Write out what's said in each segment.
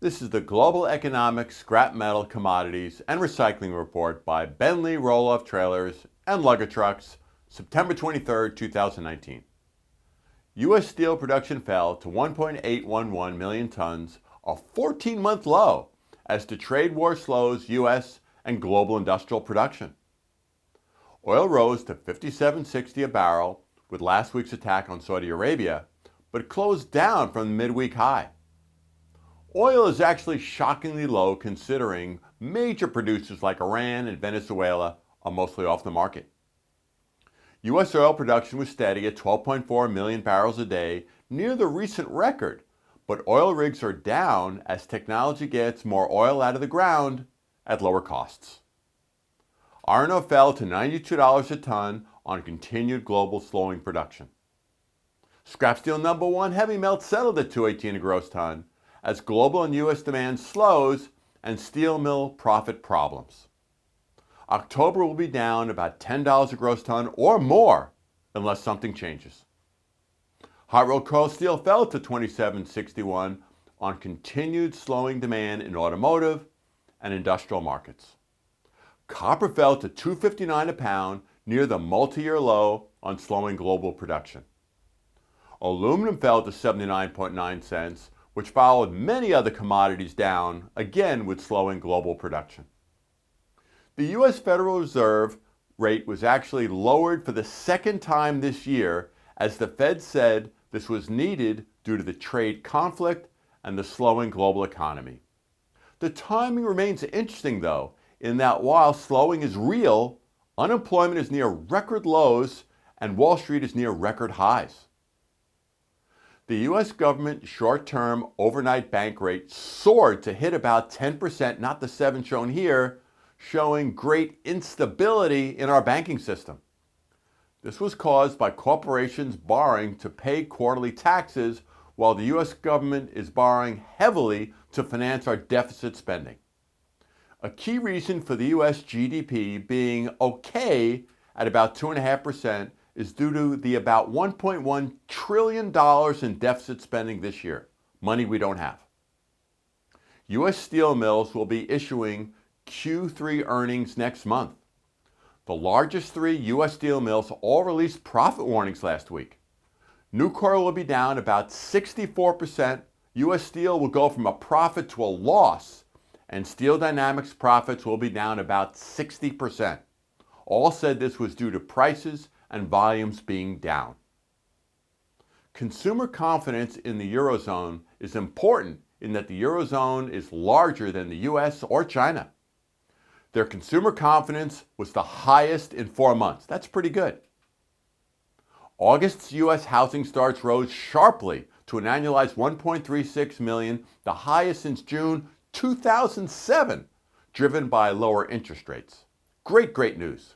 This is the Global Economic Scrap Metal Commodities and Recycling Report by BENLEE Roll-Off Trailers and Lugger Trucks, September 23, 2019. U.S. steel production fell to 1.811 million tons, a 14-month low, as the trade war slows U.S. and global industrial production. Oil rose to $57.60 a barrel with last week's attack on Saudi Arabia, but closed down from the midweek high. Oil is actually shockingly low considering major producers like Iran and Venezuela are mostly off the market. U.S. oil production was steady at 12.4 million barrels a day, near the recent record, but oil rigs are down as technology gets more oil out of the ground at lower costs. Iron ore fell to $92 a ton on continued global slowing production. Scrap steel number one heavy melt settled at $218 a gross ton, as global and U.S. demand slows and steel mill profit problems. October will be down about $10 a gross ton or more unless something changes. Hot rolled coil steel fell to $27.61 on continued slowing demand in automotive and industrial markets. Copper fell to $2.59 a pound, near the multi-year low on slowing global production. Aluminum fell to 79.9 cents, which followed many other commodities down, again with slowing global production. The U.S. Federal Reserve rate was actually lowered for the second time this year, as the Fed said this was needed due to the trade conflict and the slowing global economy. The timing remains interesting, though, in that while slowing is real, unemployment is near record lows and Wall Street is near record highs. The U.S. government short-term overnight bank rate soared to hit about 10%, not the 7 shown here, showing great instability in our banking system. This was caused by corporations borrowing to pay quarterly taxes while the U.S. government is borrowing heavily to finance our deficit spending. A key reason for the U.S. GDP being okay at about 2.5% is due to the about $1.1 trillion in deficit spending this year, money we don't have. U.S. steel mills will be issuing Q3 earnings next month. The largest 3 U.S. steel mills all released profit warnings last week. Nucor will be down about 64%. U.S. Steel will go from a profit to a loss, and Steel Dynamics profits will be down about 60%. All said this was due to prices and volumes being down. Consumer confidence in the Eurozone is important in that the Eurozone is larger than the US or China. Their consumer confidence was the highest in 4 months. That's pretty good. August's US housing starts rose sharply to an annualized 1.36 million, the highest since June 2007, driven by lower interest rates. Great news.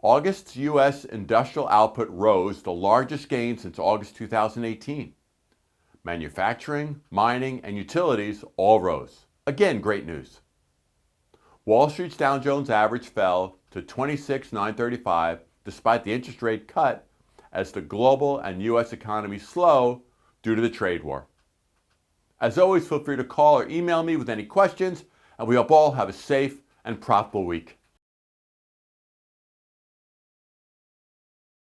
August's U.S. industrial output rose, the largest gain since August 2018. Manufacturing, mining, and utilities all rose. Again, great news. Wall Street's Dow Jones average fell to 26,935 despite the interest rate cut as the global and U.S. economy slow due to the trade war. As always, feel free to call or email me with any questions, and we hope all have a safe and profitable week.